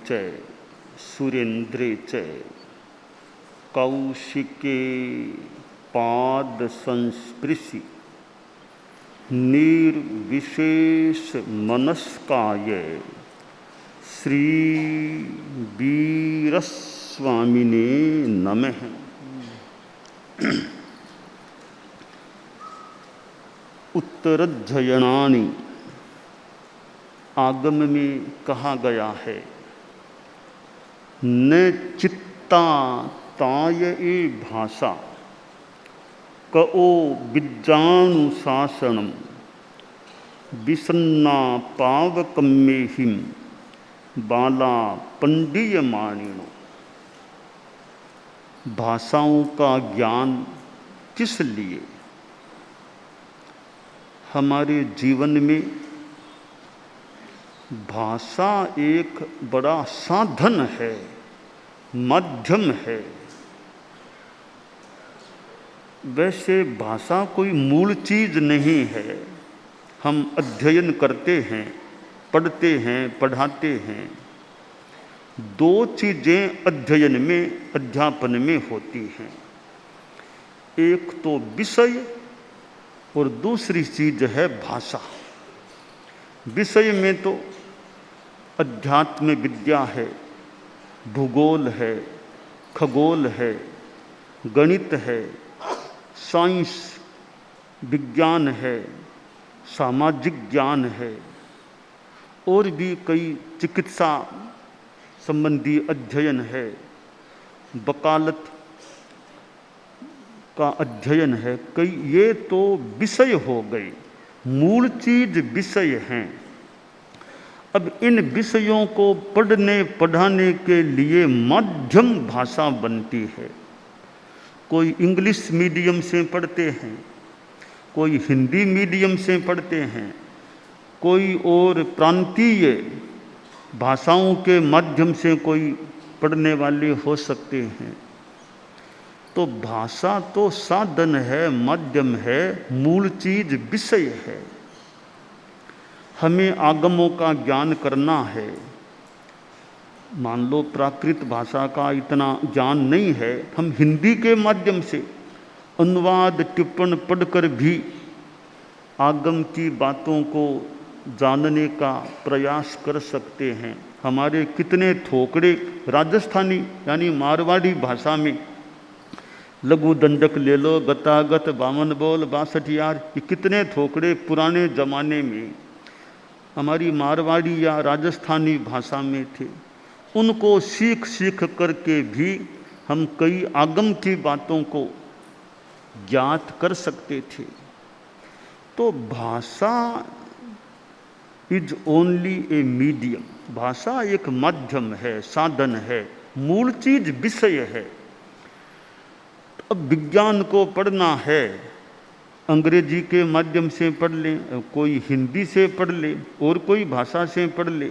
च सुरेन्द्रे च कौशिके पाद संस्पृशि निर्विशेष मनस्काय श्री वीरस्वामिने नमः। उत्तरध्ययनानि आगम में कहा गया है, न चित्ता ताय ए भाषा कओ विद्यानुशासनम विसन्ना पावकम्मेहिम बाला पंडीयमानिनो। भाषाओं का ज्ञान किस लिए? हमारे जीवन में भाषा एक बड़ा साधन है, माध्यम है। वैसे भाषा कोई मूल चीज नहीं है। हम अध्ययन करते हैं, पढ़ते हैं, पढ़ाते हैं। दो चीजें अध्ययन में, अध्यापन में होती हैं। एक तो विषय और दूसरी चीज है भाषा। विषय में तो अध्यात्म विद्या है, भूगोल है, खगोल है, गणित है, साइंस विज्ञान है, सामाजिक ज्ञान है और भी कई चिकित्सा संबंधी अध्ययन है, वकालत का अध्ययन है। कई ये तो विषय हो गए, मूल चीज विषय हैं। अब इन विषयों को पढ़ने पढ़ाने के लिए माध्यम भाषा बनती है। कोई इंग्लिश मीडियम से पढ़ते हैं, कोई हिंदी मीडियम से पढ़ते हैं, कोई और प्रांतीय भाषाओं के माध्यम से कोई पढ़ने वाले हो सकते हैं। तो भाषा तो साधन है, माध्यम है, मूल चीज विषय है। हमें आगमों का ज्ञान करना है। मान लो प्राकृत भाषा का इतना ज्ञान नहीं है, हम हिंदी के माध्यम से अनुवाद टिप्पण पढ़कर भी आगम की बातों को जानने का प्रयास कर सकते हैं। हमारे कितने थोकड़े राजस्थानी यानी मारवाड़ी भाषा में लघु दंडक ले लो, गतागत, बामन बोल, बासठियार, ये कितने थोकड़े पुराने जमाने में हमारी मारवाड़ी या राजस्थानी भाषा में थे। उनको सीख सीख करके भी हम कई आगम की बातों को ज्ञात कर सकते थे। तो भाषा इज ओनली ए मीडियम। भाषा एक माध्यम है, साधन है, मूल चीज विषय है। अब विज्ञान को पढ़ना है, अंग्रेजी के माध्यम से पढ़ लें, कोई हिंदी से पढ़ ले, और कोई भाषा से पढ़ ले,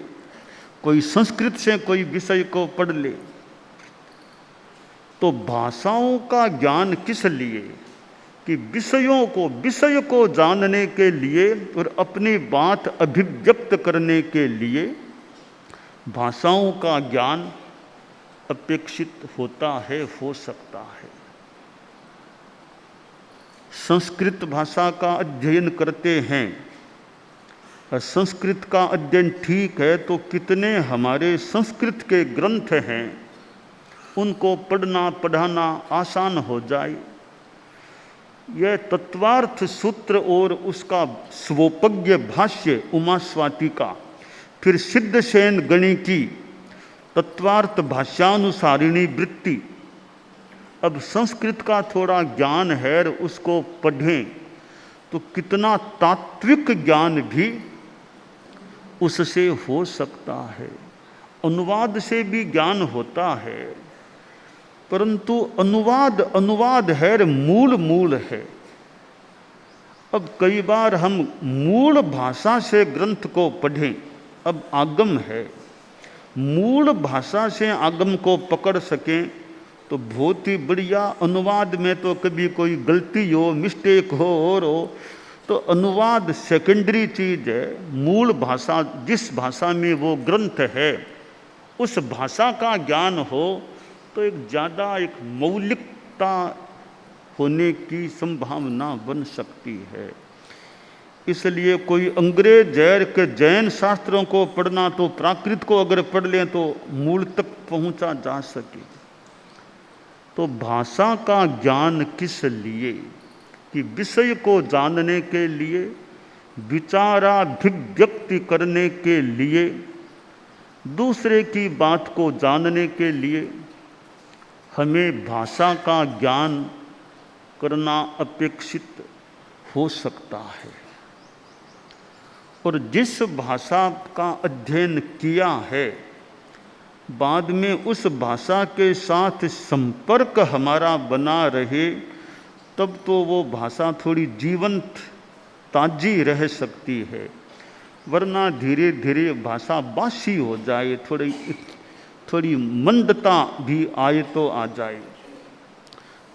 कोई संस्कृत से कोई विषय को पढ़ ले। तो भाषाओं का ज्ञान किस लिए? कि विषय को जानने के लिए और अपनी बात अभिव्यक्त करने के लिए भाषाओं का ज्ञान अपेक्षित होता है, हो सकता है। संस्कृत भाषा का अध्ययन करते हैं, संस्कृत का अध्ययन ठीक है, तो कितने हमारे संस्कृत के ग्रंथ हैं, उनको पढ़ना पढ़ाना आसान हो जाए। यह तत्वार्थ सूत्र और उसका स्वोपज्ञ भाष्य उमा स्वातिका, फिर सिद्धसेन गणी की तत्वार्थ भाष्यानुसारिणी वृत्ति। अब संस्कृत का थोड़ा ज्ञान है, उसको पढ़ें तो कितना तात्विक ज्ञान भी उससे हो सकता है। अनुवाद से भी ज्ञान होता है, परंतु अनुवाद है, मूल है। अब कई बार हम मूल भाषा से ग्रंथ को पढ़ें, अब आगम है, मूल भाषा से आगम को पकड़ सकें तो बहुत ही बढ़िया। अनुवाद में तो कभी कोई गलती हो, मिस्टेक हो और हो, तो अनुवाद सेकेंडरी चीज है। मूल भाषा, जिस भाषा में वो ग्रंथ है उस भाषा का ज्ञान हो तो एक ज़्यादा एक मौलिकता होने की संभावना बन सकती है। इसलिए कोई अंग्रेज जैर के जैन शास्त्रों को पढ़ना तो प्राकृत को अगर पढ़ लें तो मूल तक पहुंचा जा सके। तो भाषा का ज्ञान किस लिए? कि विषय को जानने के लिए, विचाराभिव्यक्ति करने के लिए, दूसरे की बात को जानने के लिए हमें भाषा का ज्ञान करना अपेक्षित हो सकता है। और जिस भाषा का अध्ययन किया है, बाद में उस भाषा के साथ संपर्क हमारा बना रहे, तब तो वो भाषा थोड़ी जीवंत ताजी रह सकती है। वरना धीरे धीरे भाषा बासी हो जाए, थोड़ी मंदता भी आए तो आ जाए।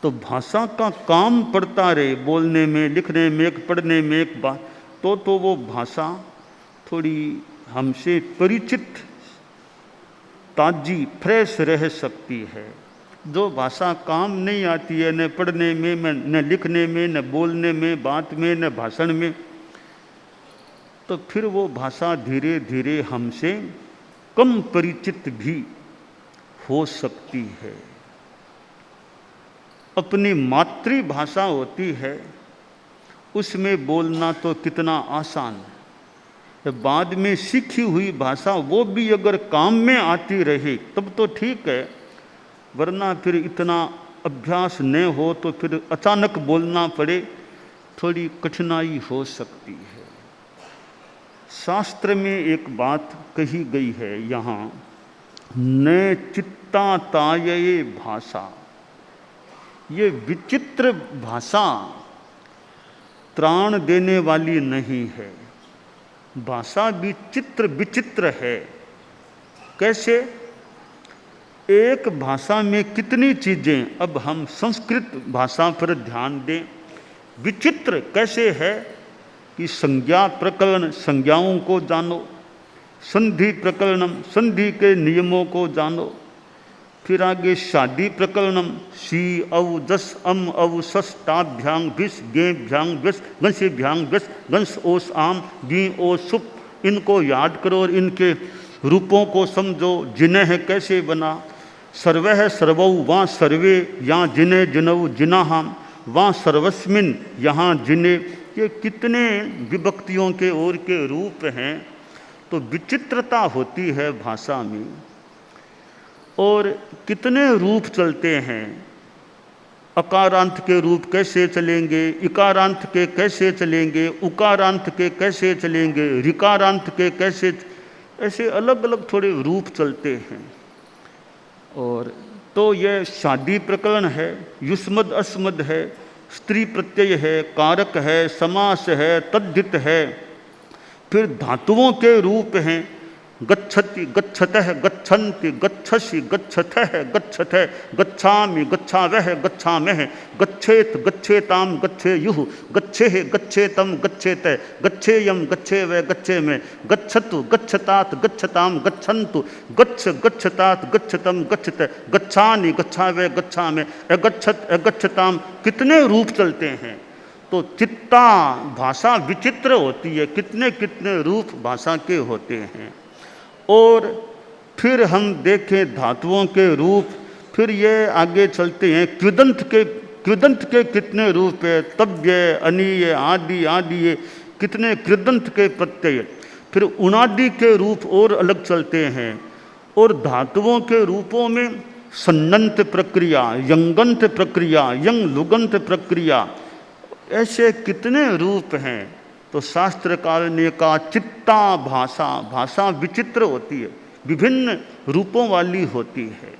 तो भाषा का काम पड़ता रहे, बोलने में, लिखने में, पढ़ने में एक बात, तो वो भाषा थोड़ी हमसे परिचित, ताजी, फ्रेश रह सकती है। जो भाषा काम नहीं आती है, न पढ़ने में, न लिखने में, न बोलने में, बात में, न भाषण में, तो फिर वो भाषा धीरे धीरे हमसे कम परिचित भी हो सकती है। अपनी मातृभाषा होती है, उसमें बोलना तो कितना आसान है। बाद में सीखी हुई भाषा वो भी अगर काम में आती रहे तब तो ठीक है, वरना फिर इतना अभ्यास न हो तो फिर अचानक बोलना पड़े, थोड़ी कठिनाई हो सकती है। शास्त्र में एक बात कही गई है यहाँ, न चित्ता ताये भाषा। ये विचित्र भाषा त्राण देने वाली नहीं है। भाषा भी विचित्र है। कैसे? एक भाषा में कितनी चीज़ें, अब हम संस्कृत भाषा पर ध्यान दें। विचित्र कैसे है कि संज्ञा प्रकरण, संज्ञाओं को जानो, संधि प्रकरणम, संधि के नियमों को जानो, फिर आगे शादी प्रकरणम, सी अव जस अम अव सस टाभ्यांग भिस गे भ्यांग व्यस गंसे भ्यांग व्यस गंस ओस आम गी ओ सुप, इनको याद करो और इनके रूपों को समझो। जिन्ह कैसे बना, सर्वह सर्वौ वहाँ सर्वे, यहाँ जिने जिनऊ जिना हम, वहाँ सर्वस्मिन, यहाँ जिने। ये कितने विभक्तियों के और के रूप हैं। तो विचित्रता होती है भाषा में। और कितने रूप चलते हैं। अकारांत के रूप कैसे चलेंगे, इकारांत के कैसे चलेंगे, उकारांत के कैसे चलेंगे, ऋकारांत के कैसे, ऐसे अलग अलग थोड़े रूप चलते हैं। और तो यह शादी प्रकरण है, युष्मद अस्मद है, स्त्री प्रत्यय है, कारक है, समास है, तद्धित है। फिर धातुओं के रूप हैं, गच्छति, गच्छतः, गच्छन्ति, गच्छसि, गच्छतः, गच्छतः, गच्छामि, गच्छावः, गच्छामः, गच्छेत, गच्छेताम, गच्छेयुः, गच्छेः, गच्छेतम, गच्छेत, गच्छेयम, गच्छेव, गच्छेमे, गच्छतु, गच्छतात, गच्छताम, गच्छन्तु, गच्छ, गच्छतात, गच्छतम, गच्छत, गच्छानि, गच्छावः, गच्छामि, अगच्छत, अगच्छताम। कितने रूप चलते हैं। तो चित्ता भाषा विचित्र होती है, कितने कितने रूप भाषा के होते हैं। और फिर हम देखें धातुओं के रूप, फिर ये आगे चलते हैं कृदंत के कितने रूप है, तव्य, अनीय, आदि आदि, कितने कृदंत के प्रत्यय। फिर उनादि के रूप और अलग चलते हैं। और धातुओं के रूपों में सन्नंत प्रक्रिया, यंगंत प्रक्रिया, यंग लुगंत प्रक्रिया, ऐसे कितने रूप हैं। तो शास्त्रकार ने कहा चित्ता भाषा, भाषा विचित्र होती है, विभिन्न रूपों वाली होती है।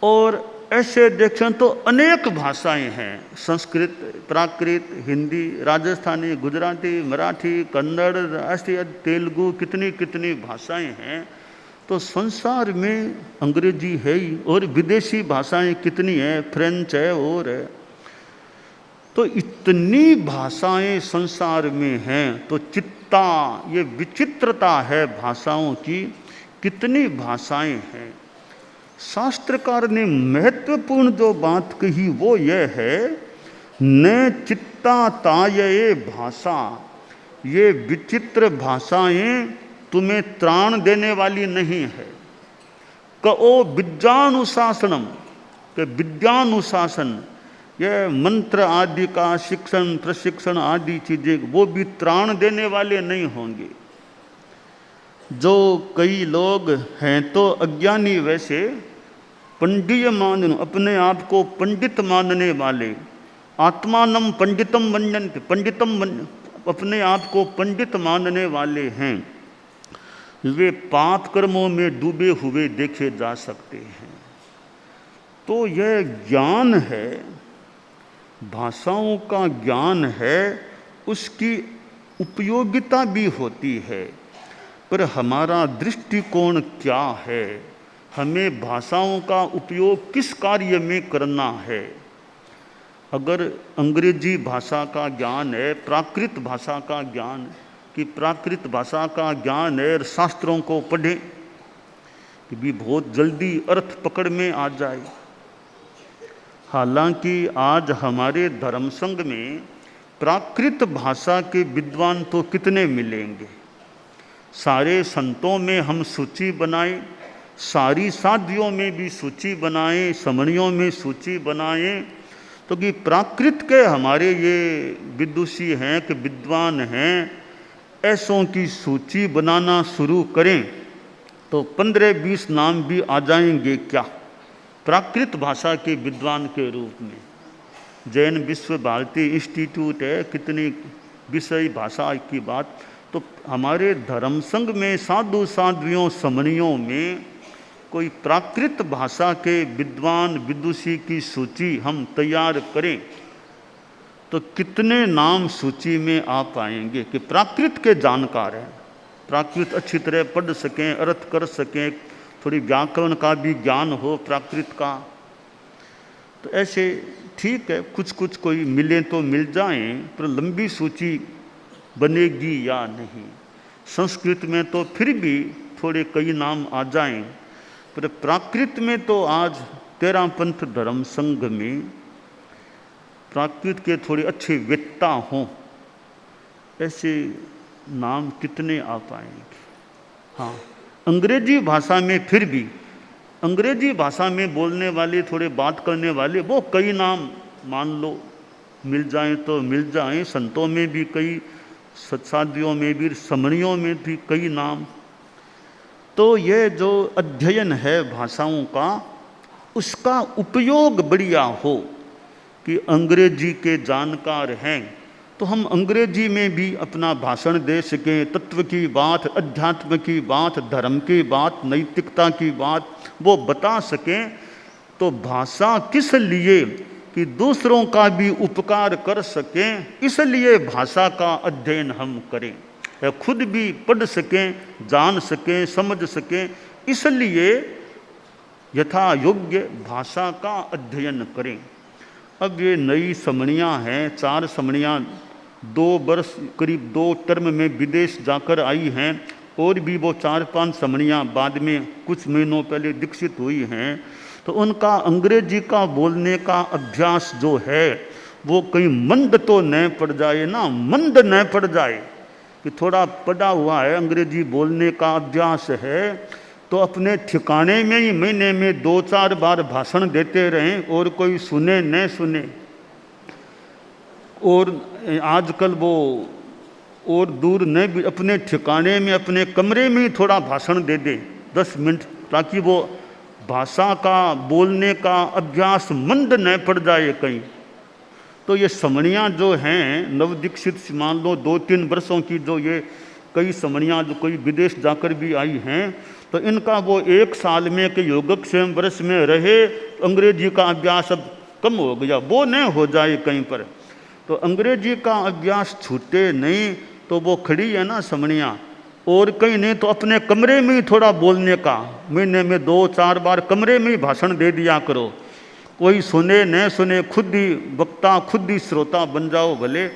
और ऐसे देखें तो अनेक भाषाएं हैं, संस्कृत, प्राकृत, हिंदी, राजस्थानी, गुजराती, मराठी, कन्नड़, राष्ट्रीय, तेलुगु, कितनी कितनी भाषाएं हैं। तो संसार में अंग्रेजी है ही, और विदेशी भाषाएं कितनी हैं, फ्रेंच है और है। तो इतनी भाषाएं संसार में हैं। तो चित्ता, ये विचित्रता है भाषाओं की कितनी भाषाएं हैं। शास्त्रकार ने महत्वपूर्ण जो बात कही वो ये है, न चित्ता ताये भाषा, ये विचित्र भाषाएं तुम्हें त्राण देने वाली नहीं है। कहो विद्यानुशासनम, कि विद्यानुशासन, यह मंत्र आदि का शिक्षण प्रशिक्षण आदि चीजें वो भी त्राण देने वाले नहीं होंगे। जो कई लोग हैं तो अज्ञानी, वैसे पंडित मान, अपने आप को पंडित मानने वाले, आत्मानम पंडितम मनन्ति, अपने आप को पंडित मानने वाले हैं, वे पाप कर्मों में डूबे हुए देखे जा सकते हैं। तो यह ज्ञान है, भाषाओं का ज्ञान है, उसकी उपयोगिता भी होती है, पर हमारा दृष्टिकोण क्या है, हमें भाषाओं का उपयोग किस कार्य में करना है। अगर अंग्रेजी भाषा का ज्ञान है, प्राकृत भाषा का ज्ञान, कि प्राकृत भाषा का ज्ञान है और शास्त्रों को पढ़ें कि भी बहुत जल्दी अर्थ पकड़ में आ जाए। हालांकि आज हमारे धर्म संघ में प्राकृत भाषा के विद्वान तो कितने मिलेंगे। सारे संतों में हम सूची बनाएं, सारी साध्वियों में भी सूची बनाएं, समणियों में सूची बनाएं, तो कि प्राकृत के हमारे ये विदुषी हैं कि विद्वान हैं, ऐसों की सूची बनाना शुरू करें तो 15-20 नाम भी आ जाएंगे क्या, प्राकृत भाषा के विद्वान के रूप में। जैन विश्व भारती इंस्टीट्यूट है, कितनी विषय भाषा की बात। तो हमारे धर्म संघ में साधु साध्वियों समणियों में कोई प्राकृत भाषा के विद्वान विदुषी की सूची हम तैयार करें तो कितने नाम सूची में आ पाएंगे कि प्राकृत के जानकार हैं, प्राकृत अच्छी तरह पढ़ सकें, अर्थ कर सकें, थोड़ी व्याकरण का भी ज्ञान हो प्राकृत का। तो ऐसे ठीक है, कुछ कुछ कोई मिले तो मिल जाएं, पर लंबी सूची बनेगी या नहीं। संस्कृत में तो फिर भी थोड़े कई नाम आ जाएं, पर प्राकृत में तो आज 13 पंथ धर्म संघ में प्राकृत के थोड़े अच्छे वेत्ता हों, ऐसे नाम कितने आ पाएंगे। हाँ, अंग्रेजी भाषा में फिर भी, अंग्रेजी भाषा में बोलने वाले, थोड़े बात करने वाले, वो कई नाम मान लो मिल जाएं तो मिल जाएं। संतों में भी कई, सत्साध्वियों में भी, समणियों में भी कई नाम। तो ये जो अध्ययन है भाषाओं का, उसका उपयोग बढ़िया हो कि अंग्रेजी के जानकार हैं तो हम अंग्रेजी में भी अपना भाषण दे सकें, तत्व की बात, अध्यात्म की बात, धर्म की बात, नैतिकता की बात वो बता सकें। तो भाषा किस लिए, कि दूसरों का भी उपकार कर सकें, इसलिए भाषा का अध्ययन हम करें, खुद भी पढ़ सकें, जान सकें, समझ सकें, इसलिए यथा योग्य भाषा का अध्ययन करें। अब ये नई समणियाँ हैं, 4 समणियाँ 2 वर्ष करीब 2 टर्म में विदेश जाकर आई हैं, और भी वो 4-5 समणियाँ बाद में कुछ महीनों पहले दीक्षित हुई हैं। तो उनका अंग्रेजी का बोलने का अभ्यास जो है वो कहीं मंद तो न पड़ जाए ना, मंद न पड़ जाए, कि थोड़ा पढ़ा हुआ है, अंग्रेजी बोलने का अभ्यास है, तो अपने ठिकाने में ही महीने में 2-4 बार भाषण देते रहें और कोई सुने न सुने। और आजकल वो और दूर न भी, अपने ठिकाने में, अपने कमरे में ही थोड़ा भाषण दे दे 10 मिनट, ताकि वो भाषा का बोलने का अभ्यास मंद न पड़ जाए कहीं। तो ये समणियाँ जो हैं नवदीक्षित, मान लो 2-3 वर्षों की, जो ये कई समणियाँ जो कोई विदेश जाकर भी आई हैं, तो इनका वो 1 साल में के योगक्षेम वर्ष में रहे, अंग्रेजी का अभ्यास अब कम हो गया, वो न हो जाए कहीं पर। तो अंग्रेजी का अभ्यास छूटे नहीं, तो वो खड़ी है ना समणियाँ, और कहीं नहीं तो अपने कमरे में ही थोड़ा बोलने का, महीने में 2-4 बार कमरे में ही भाषण दे दिया करो, कोई सुने न सुने, खुद ही वक्ता, खुद ही श्रोता बन जाओ भले,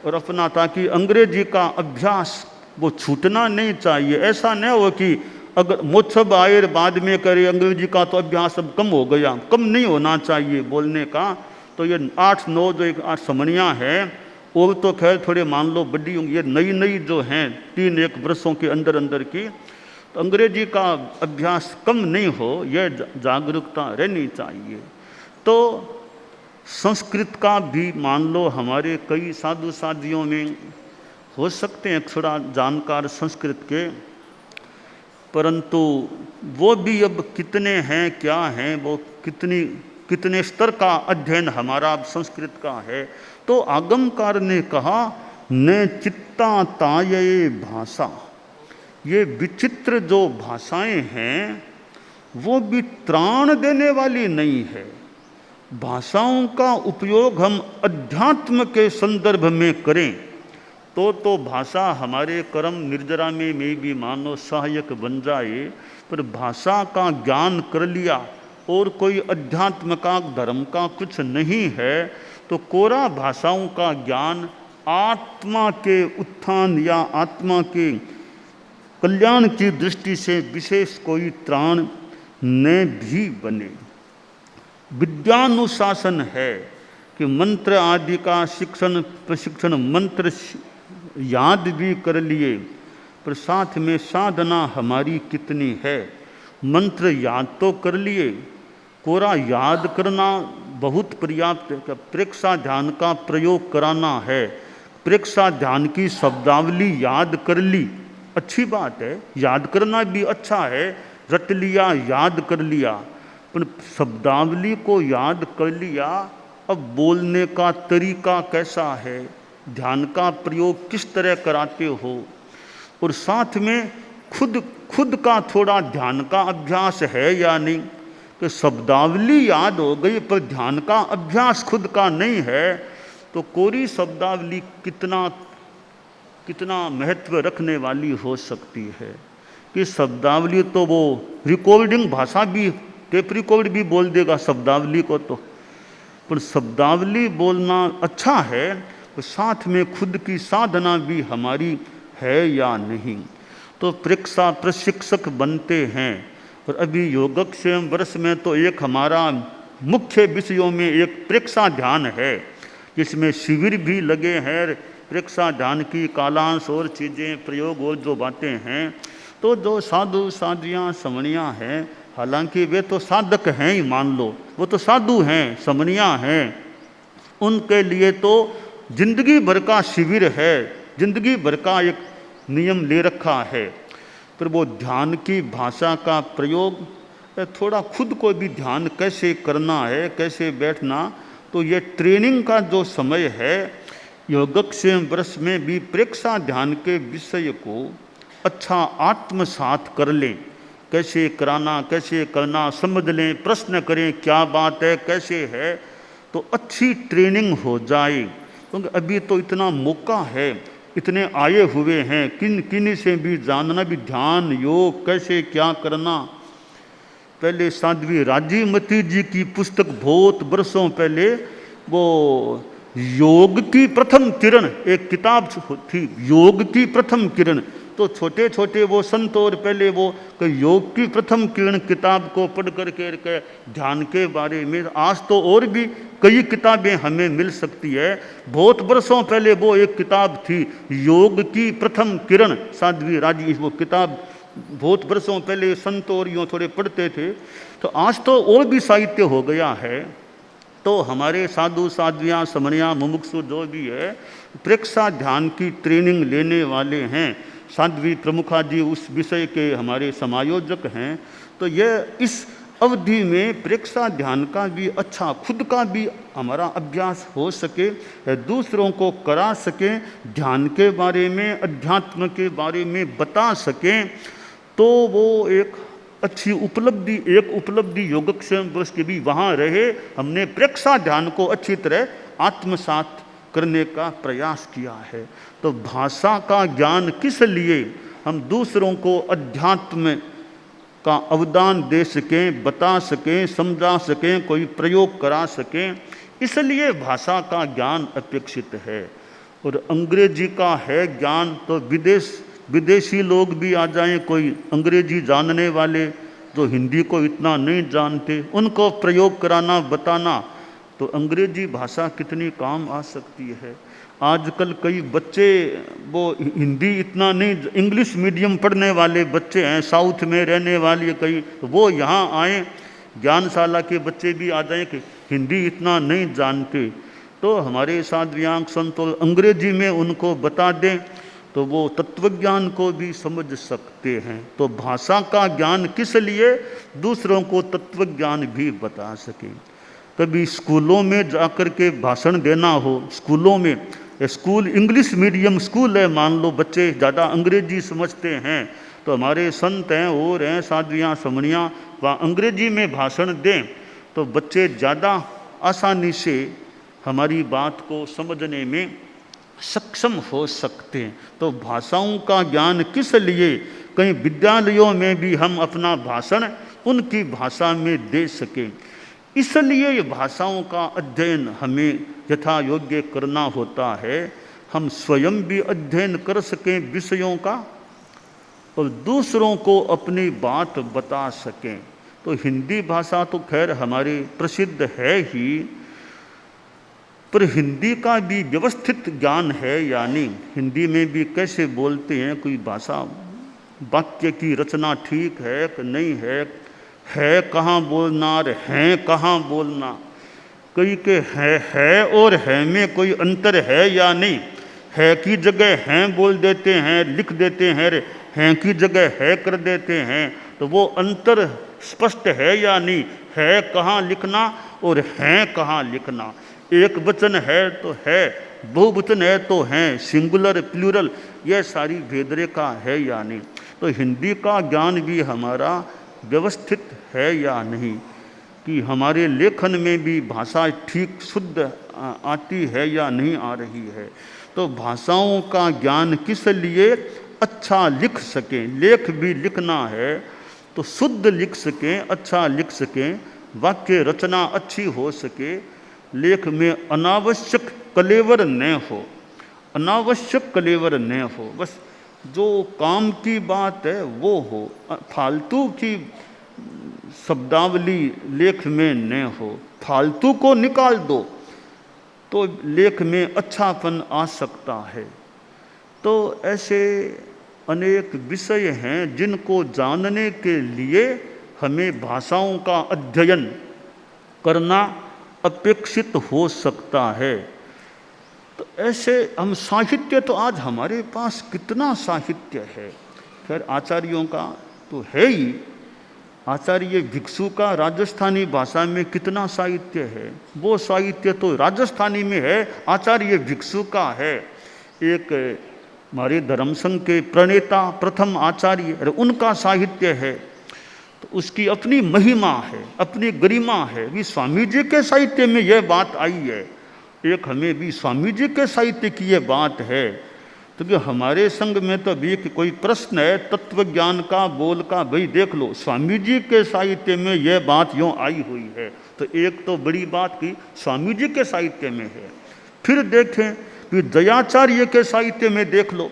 और अपना, ताकि अंग्रेजी का अभ्यास वो छूटना नहीं चाहिए। ऐसा न हो कि अगर मोछब आए बाद में करे अंग्रेजी का तो अभ्यास अब कम हो गया, कम नहीं होना चाहिए बोलने का। तो ये 8-9 जो एक 8 समनियाँ हैं, और तो खैर थोड़े मान लो बड़ी होंगी, ये नई नई जो हैं 3-1 वर्षों के अंदर अंदर की, तो अंग्रेजी का अभ्यास कम नहीं हो, यह जागरूकता रहनी चाहिए। तो संस्कृत का भी मान लो हमारे कई साधु साधियों में हो सकते हैं थोड़ा जानकार संस्कृत के, परंतु वो भी अब कितने हैं क्या हैं, वो कितने स्तर का अध्ययन हमारा अब संस्कृत का है। तो आगमकार ने कहा न चित्ता ताये भाषा, ये विचित्र जो भाषाएं हैं वो भी त्राण देने वाली नहीं है। भाषाओं का उपयोग हम अध्यात्म के संदर्भ में करें तो भाषा हमारे कर्म निर्जरा में भी मानो सहायक बन जाए, पर भाषा का ज्ञान कर लिया और कोई अध्यात्म का धर्म का कुछ नहीं है, तो कोरा भाषाओं का ज्ञान आत्मा के उत्थान या आत्मा के कल्याण की दृष्टि से विशेष कोई त्राण न भी बने। विद्यानुशासन है कि मंत्र आदि का शिक्षण प्रशिक्षण, मंत्र याद भी कर लिए, पर साथ में साधना हमारी कितनी है। मंत्र याद तो कर लिए, कोरा याद करना बहुत पर्याप्त है। प्रेक्षा ध्यान का प्रयोग कराना है, प्रेक्षा ध्यान की शब्दावली याद कर ली, अच्छी बात है, याद करना भी अच्छा है, रट लिया याद कर लिया, पर शब्दावली को याद कर लिया, अब बोलने का तरीका कैसा है, ध्यान का प्रयोग किस तरह कराते हो, और साथ में खुद का थोड़ा ध्यान का अभ्यास है या नहीं। कि शब्दावली याद हो गई पर ध्यान का अभ्यास खुद का नहीं है, तो कोरी शब्दावली कितना महत्व रखने वाली हो सकती है। कि शब्दावली तो वो रिकॉर्डिंग भाषा भी, टेप रिकॉर्ड भी बोल देगा शब्दावली को, तो पर शब्दावली बोलना अच्छा है, तो साथ में खुद की साधना भी हमारी है या नहीं। तो प्रेक्षा प्रशिक्षक बनते हैं, और अभी योगक्षेम वर्ष में तो एक हमारा मुख्य विषयों में एक प्रेक्षा ध्यान है, जिसमें शिविर भी लगे हैं, प्रेक्षा ध्यान की कालांश और चीज़ें प्रयोग और जो बातें हैं। तो जो साधु साधियाँ समणियाँ हैं, हालांकि वे तो साधक हैं ही मान लो, वो तो साधु हैं समणियाँ हैं, उनके लिए तो जिंदगी भर का शिविर है, जिंदगी भर का एक नियम ले रखा है। पर वो ध्यान की भाषा का प्रयोग, थोड़ा खुद को भी ध्यान कैसे करना है, कैसे बैठना, तो ये ट्रेनिंग का जो समय है, योगक्षेम वर्ष में भी प्रेक्षा ध्यान के विषय को अच्छा आत्मसात कर लें, कैसे कराना, कैसे करना समझ लें, प्रश्न करें क्या बात है, कैसे है, तो अच्छी ट्रेनिंग हो जाए। क्योंकि अभी तो इतना मौका है, इतने आए हुए हैं, किन से भी जानना भी ध्यान योग कैसे क्या करना। पहले साध्वी राजीमती जी की पुस्तक बहुत वर्षों पहले, वो योग की प्रथम किरण एक किताब थी, योग की प्रथम किरण, तो छोटे छोटे वो संत और पहले वो योग की प्रथम किरण किताब को पढ़ करके ध्यान के बारे में, आज तो और भी कई किताबें हमें मिल सकती है। बहुत वर्षों पहले वो एक किताब थी योग की प्रथम किरण, साध्वी राजी, वो किताब बहुत वर्षों पहले संत और यूँ थोड़े पढ़ते थे, तो आज तो और भी साहित्य हो गया है। तो हमारे साधु साध्वियाँ समणियाँ मुमुक्षु जो भी है, प्रेक्षा ध्यान की ट्रेनिंग लेने वाले हैं, साध्वी प्रमुखा जी उस विषय के हमारे समायोजक हैं। तो यह इस अवधि में प्रेक्षा ध्यान का भी अच्छा, खुद का भी हमारा अभ्यास हो सके, दूसरों को करा सकें, ध्यान के बारे में अध्यात्म के बारे में बता सकें, तो वो एक अच्छी उपलब्धि, एक उपलब्धि योगक्षेम वर्ष की भी वहाँ रहे। हमने प्रेक्षा ध्यान को अच्छी तरह आत्मसात करने का प्रयास किया है। तो भाषा का ज्ञान किस लिए, हम दूसरों को अध्यात्म का अवदान दे सकें, बता सकें, समझा सकें, कोई प्रयोग करा सकें, इसलिए भाषा का ज्ञान अपेक्षित है। और अंग्रेजी का है ज्ञान, तो विदेश विदेशी लोग भी आ जाएं, कोई अंग्रेजी जानने वाले जो हिंदी को इतना नहीं जानते, उनको प्रयोग कराना, बताना, तो अंग्रेजी भाषा कितनी काम आ सकती है। आजकल कई बच्चे वो हिंदी इतना नहीं, इंग्लिश मीडियम पढ़ने वाले बच्चे हैं, साउथ में रहने वाले कई, तो वो यहाँ आए, ज्ञानशाला के बच्चे भी आ जाएं कि हिंदी इतना नहीं जानते, तो हमारे साधुयांग संत अंग्रेजी में उनको बता दें तो वो तत्वज्ञान को भी समझ सकते हैं। तो भाषा का ज्ञान किस लिए? दूसरों को तत्वज्ञान भी बता सकें। कभी स्कूलों में जाकर के भाषण देना हो, स्कूलों में, स्कूल इंग्लिश मीडियम स्कूल है, मान लो बच्चे ज़्यादा अंग्रेजी समझते हैं, तो हमारे संत हैं और हैं साधुयाँ समणियाँ, वहाँ अंग्रेजी में भाषण दें तो बच्चे ज़्यादा आसानी से हमारी बात को समझने में सक्षम हो सकते हैं। तो भाषाओं का ज्ञान किस लिए? कहीं विद्यालयों में भी हम अपना भाषण उनकी भाषा में दे सकें, इसलिए ये भाषाओं का अध्ययन हमें यथा योग्य करना होता है। हम स्वयं भी अध्ययन कर सकें विषयों का और दूसरों को अपनी बात बता सकें। तो हिंदी भाषा तो खैर हमारी प्रसिद्ध है ही, पर हिंदी का भी व्यवस्थित ज्ञान है, यानी हिंदी में भी कैसे बोलते हैं, कोई भाषा वाक्य की रचना ठीक है कि नहीं है कहाँ बोलना और हैं कहाँ बोलना, कई के है और है में कोई अंतर है या नहीं, है की जगह हैं बोल देते हैं, लिख देते हैं, हैं की जगह है कर देते हैं, तो वो अंतर स्पष्ट है या नहीं, है कहाँ लिखना और हैं कहाँ लिखना, एक वचन है तो है, बहुवचन है तो हैं, सिंगुलर प्लूरल, यह सारी भेदरेखा है या नहीं। तो हिंदी का ज्ञान भी हमारा व्यवस्थित है या नहीं, कि हमारे लेखन में भी भाषा ठीक शुद्ध आती है या नहीं आ रही है। तो भाषाओं का ज्ञान किस लिए? अच्छा लिख सकें, लेख भी लिखना है तो शुद्ध लिख सकें, अच्छा लिख सकें, वाक्य रचना अच्छी हो सके, लेख में अनावश्यक कलेवर न हो, अनावश्यक कलेवर न हो, बस जो काम की बात है वो हो, फालतू की शब्दावली लेख में न हो, फालतू को निकाल दो तो लेख में अच्छापन आ सकता है। तो ऐसे अनेक विषय हैं जिनको जानने के लिए हमें भाषाओं का अध्ययन करना अपेक्षित हो सकता है। तो ऐसे हम साहित्य, तो आज हमारे पास कितना साहित्य है, खैर आचार्यों का तो है ही, आचार्य भिक्षु का राजस्थानी भाषा में कितना साहित्य है, वो साहित्य तो राजस्थानी में है, आचार्य भिक्षु का है। एक हमारे धर्म संघ के प्रणेता प्रथम आचार्य, उनका साहित्य है, तो उसकी अपनी महिमा है, अपनी गरिमा है। भी स्वामी जी के साहित्य में यह बात आई है, एक हमें भी स्वामी जी के साहित्य की यह बात है। तो कि हमारे संघ में तो अभी कोई प्रश्न है तत्व ज्ञान का, बोल का, भाई देख लो स्वामी जी के साहित्य में यह बात यूँ आई हुई है, तो एक तो बड़ी बात की स्वामी जी के साहित्य में है। फिर देखें कि दयाचार्य के साहित्य में देख लो,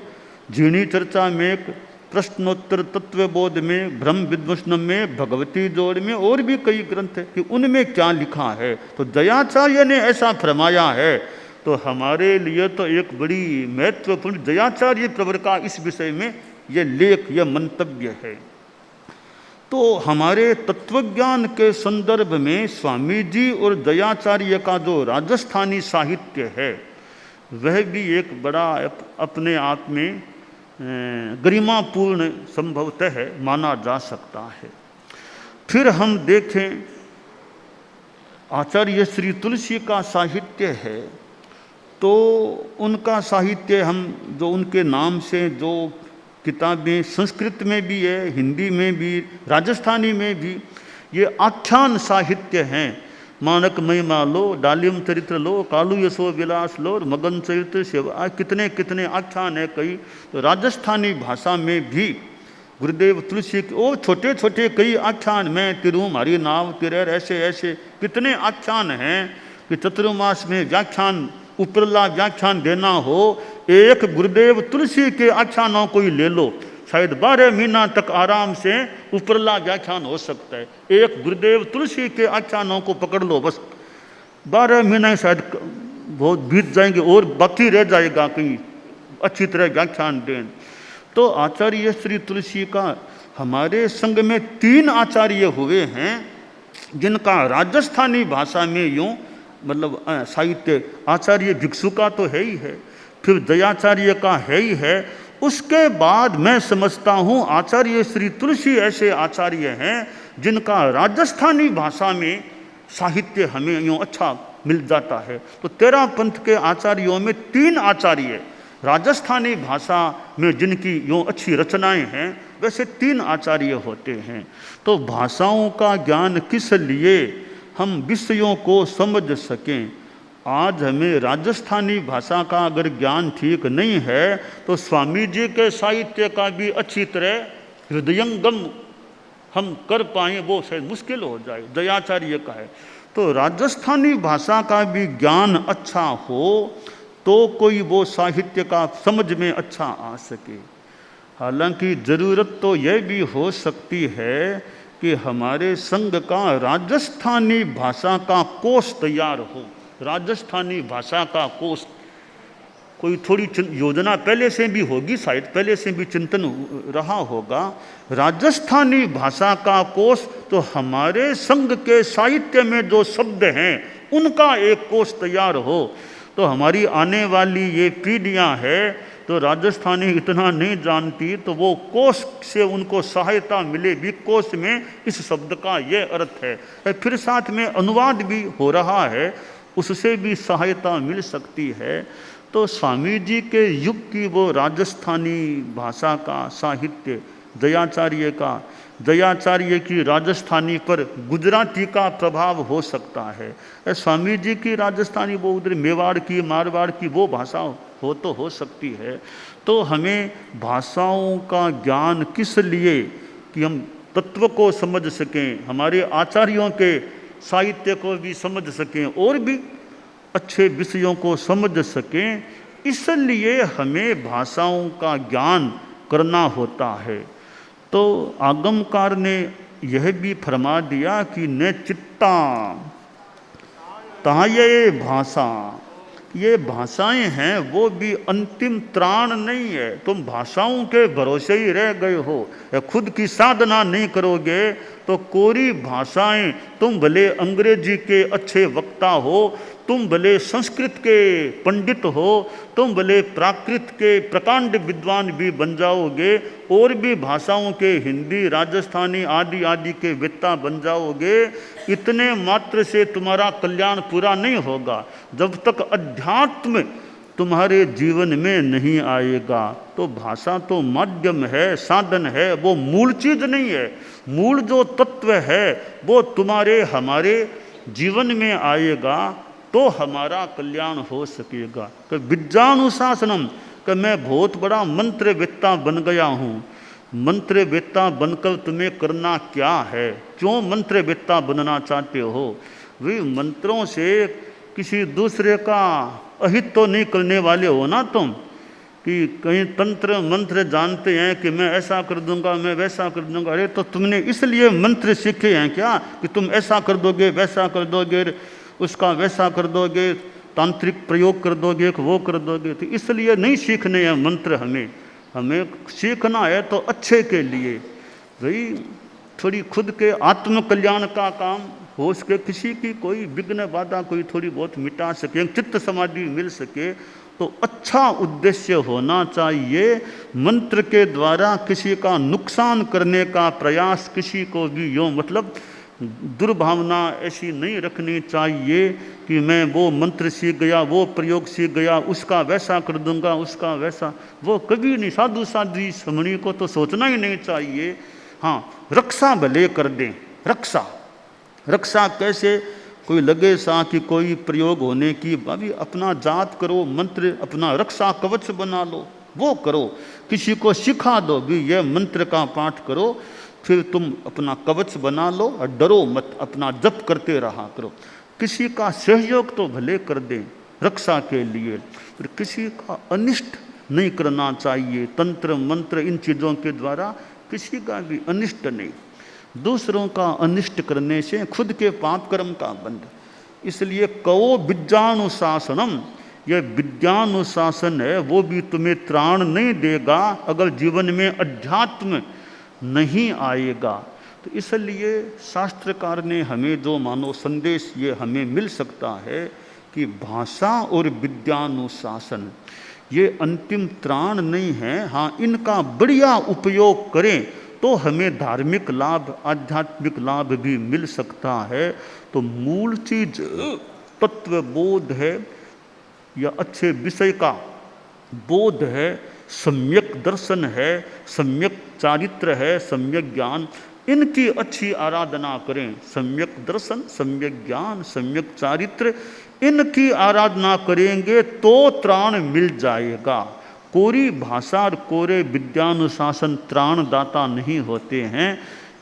झीणी चर्चा में, एक प्रश्नोत्तर तत्वबोध में, ब्रह्म विद्वंसनम में, भगवती जोड़ में, और भी कई ग्रंथ है कि उनमें क्या लिखा है। तो दयाचार्य ने ऐसा फरमाया है, तो हमारे लिए तो एक बड़ी महत्वपूर्ण दयाचार्य प्रवर का इस विषय में यह लेख, यह मंतव्य है। तो हमारे तत्वज्ञान के संदर्भ में स्वामी जी और दयाचार्य का जो राजस्थानी साहित्य है वह भी एक बड़ा अपने आप में गरिमापूर्ण संभवतः माना जा सकता है। फिर हम देखें आचार्य श्री तुलसी का साहित्य है, तो उनका साहित्य हम जो उनके नाम से जो किताबें संस्कृत में भी है, हिंदी में भी, राजस्थानी में भी, ये आख्यान साहित्य हैं। मानक महिमा लो, डालिम चरित्र लो, कालू यशो विलास लो, मगन चरित्र सेवा, कितने कितने आख्यान है कई। तो राजस्थानी भाषा में भी गुरुदेव तुलसी के और छोटे छोटे कई आख्यान में, तिरु हमारी नाव तिरर, ऐसे ऐसे कितने आख्यान हैं कि चतुर्मास में व्याख्यान उपरला व्याख्यान देना हो, एक गुरुदेव तुलसी के आख्यानों को ही ले लो, शायद 12 महीना तक आराम से उपरला व्याख्यान हो सकता है। एक गुरुदेव तुलसी के आख्यानों को पकड़ लो, बस 12 महीने शायद बहुत बीत जाएंगे और बाकी रह जाएगा कहीं अच्छी तरह व्याख्यान दें। तो आचार्य श्री तुलसी का हमारे संघ में 3 आचार्य हुए हैं जिनका राजस्थानी भाषा में यूँ मतलब साहित्य, आचार्य भिक्षु का तो है ही है, फिर दयाचार्य का है ही है, उसके बाद मैं समझता हूँ आचार्य श्री तुलसी ऐसे आचार्य हैं जिनका राजस्थानी भाषा में साहित्य हमें यूँ अच्छा मिल जाता है। तो 13 पंथ के आचार्यों में 3 आचार्य राजस्थानी भाषा में जिनकी यूँ अच्छी रचनाएं हैं, वैसे 3 आचार्य होते हैं। तो भाषाओं का ज्ञान किस लिए, हम विषयों को समझ सकें। आज हमें राजस्थानी भाषा का अगर ज्ञान ठीक नहीं है तो स्वामी जी के साहित्य का भी अच्छी तरह हृदयंगम हम कर पाएँ वो शायद मुश्किल हो जाए। दयाचार्य का है तो राजस्थानी भाषा का भी ज्ञान अच्छा हो तो कोई वो साहित्य का समझ में अच्छा आ सके। हालांकि ज़रूरत तो यह भी हो सकती है कि हमारे संघ का राजस्थानी भाषा का कोष तैयार हो, राजस्थानी भाषा का कोष। कोई थोड़ी योजना पहले से भी होगी, शायद पहले से भी चिंतन रहा होगा राजस्थानी भाषा का कोष। तो हमारे संघ के साहित्य में जो शब्द हैं उनका एक कोष तैयार हो तो हमारी आने वाली ये पीढ़ियाँ हैं तो राजस्थानी इतना नहीं जानती, तो वो कोष से उनको सहायता मिले भी, कोष में इस शब्द का ये अर्थ है। फिर साथ में अनुवाद भी हो रहा है, उससे भी सहायता मिल सकती है। तो स्वामी जी के युग की वो राजस्थानी भाषा का साहित्य, दयाचार्य की राजस्थानी पर गुजराती का प्रभाव हो सकता है। स्वामी जी की राजस्थानी वो उधर मेवाड़ की, मारवाड़ की वो भाषा हो तो हो सकती है। तो हमें भाषाओं का ज्ञान किस लिए, कि हम तत्व को समझ सकें, हमारे आचार्यों के साहित्य को भी समझ सकें और भी अच्छे विषयों को समझ सकें, इसलिए हमें भाषाओं का ज्ञान करना होता है। तो आगमकार ने यह भी फरमा दिया कि न चित्ता ताये भाषा, ये भाषाएं हैं वो भी अंतिम त्राण नहीं है। तुम भाषाओं के भरोसे ही रह गए हो, खुद की साधना नहीं करोगे तो कोरी भाषाएं, तुम भले अंग्रेजी के अच्छे वक्ता हो, तुम भले संस्कृत के पंडित हो, तुम भले प्राकृत के प्रकांड विद्वान भी बन जाओगे, और भी भाषाओं के हिंदी, राजस्थानी आदि आदि के वेत्ता बन जाओगे, इतने मात्र से तुम्हारा कल्याण पूरा नहीं होगा जब तक अध्यात्म तुम्हारे जीवन में नहीं आएगा। तो भाषा तो माध्यम है, साधन है, वो मूल चीज़ नहीं है। मूल जो तत्व है वो तुम्हारे हमारे जीवन में आएगा तो हमारा कल्याण हो सकेगा। कि विद्यानुशासनम, कि मैं बहुत बड़ा मंत्र वेत्ता बन गया हूँ, मंत्र वेत्ता बनकर तुम्हें करना क्या है, क्यों मंत्र वेत्ता बनना चाहते हो? वे मंत्रों से किसी दूसरे का अहित तो नहीं करने वाले हो ना तुम, कि कहीं तंत्र मंत्र जानते हैं कि मैं ऐसा कर दूंगा, मैं वैसा कर दूंगा। अरे तो तुमने इसलिए मंत्र सीखे हैं क्या कि तुम ऐसा कर दोगे, वैसा कर दोगे, उसका वैसा कर दोगे, तांत्रिक प्रयोग कर दोगे, वो कर दोगे? तो इसलिए नहीं सीखने हैं मंत्र, हमें सीखना है तो अच्छे के लिए। भाई थोड़ी खुद के आत्म कल्याण का काम हो सके, किसी की कोई विघ्न बाधा कोई थोड़ी बहुत मिटा सके, चित्त समाधि मिल सके, तो अच्छा उद्देश्य होना चाहिए। मंत्र के द्वारा किसी का नुकसान करने का प्रयास किसी को भी यूँ मतलब दुर्भावना ऐसी नहीं रखनी चाहिए कि मैं वो मंत्र सीख गया, वो प्रयोग सीख गया, उसका वैसा कर दूंगा, उसका वैसा, वो कभी नहीं। साधु साध्वी समणी को तो सोचना ही नहीं चाहिए। हाँ, रक्षा भले कर दें, रक्षा कैसे? कोई लगे सा कि कोई प्रयोग होने की, अभी अपना जाप करो, मंत्र अपना रक्षा कवच बना लो, वो करो। किसी को सिखा दो भी ये मंत्र का पाठ करो, फिर तुम अपना कवच बना लो और डरो मत, अपना जप करते रहा करो। किसी का सहयोग तो भले कर दें, रक्षा के लिए, पर किसी का अनिष्ट नहीं करना चाहिए। तंत्र मंत्र इन चीज़ों के द्वारा किसी का भी अनिष्ट नहीं। दूसरों का अनिष्ट करने से खुद के पाप कर्म का बंध। इसलिए कवो विद्यानुशासनम, यह विद्यानुशासन है, वो भी तुम्हें त्राण नहीं देगा अगर जीवन में अध्यात्म नहीं आएगा। तो इसलिए शास्त्रकार ने हमें जो मानो संदेश ये हमें मिल सकता है कि भाषा और विद्यानुशासन ये अंतिम त्राण नहीं है। हाँ, इनका बढ़िया उपयोग करें तो हमें धार्मिक लाभ, आध्यात्मिक लाभ भी मिल सकता है। तो मूल चीज तत्व बोध है या अच्छे विषय का बोध है, सम्यक दर्शन है, सम्यक चारित्र है, सम्यक ज्ञान, इनकी अच्छी आराधना करें। सम्यक दर्शन, सम्यक ज्ञान, सम्यक चारित्र, इनकी आराधना करेंगे तो त्राण मिल जाएगा। कोरी भाषा और कोरे विद्यानुशासन त्राण दाता नहीं होते हैं।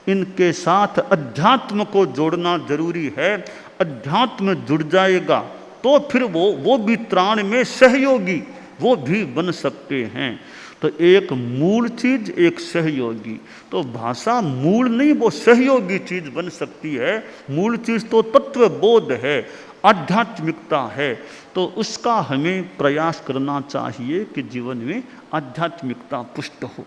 इनके साथ अध्यात्म को जोड़ना जरूरी है। अध्यात्म जुड़ जाएगा तो फिर वो भी त्राण में सहयोगी वो भी बन सकते हैं। तो एक मूल चीज, एक सहयोगी। तो भाषा मूल नहीं, वो सहयोगी चीज बन सकती है। मूल चीज तो तत्व बोध है, आध्यात्मिकता है। तो उसका हमें प्रयास करना चाहिए कि जीवन में आध्यात्मिकता पुष्ट हो।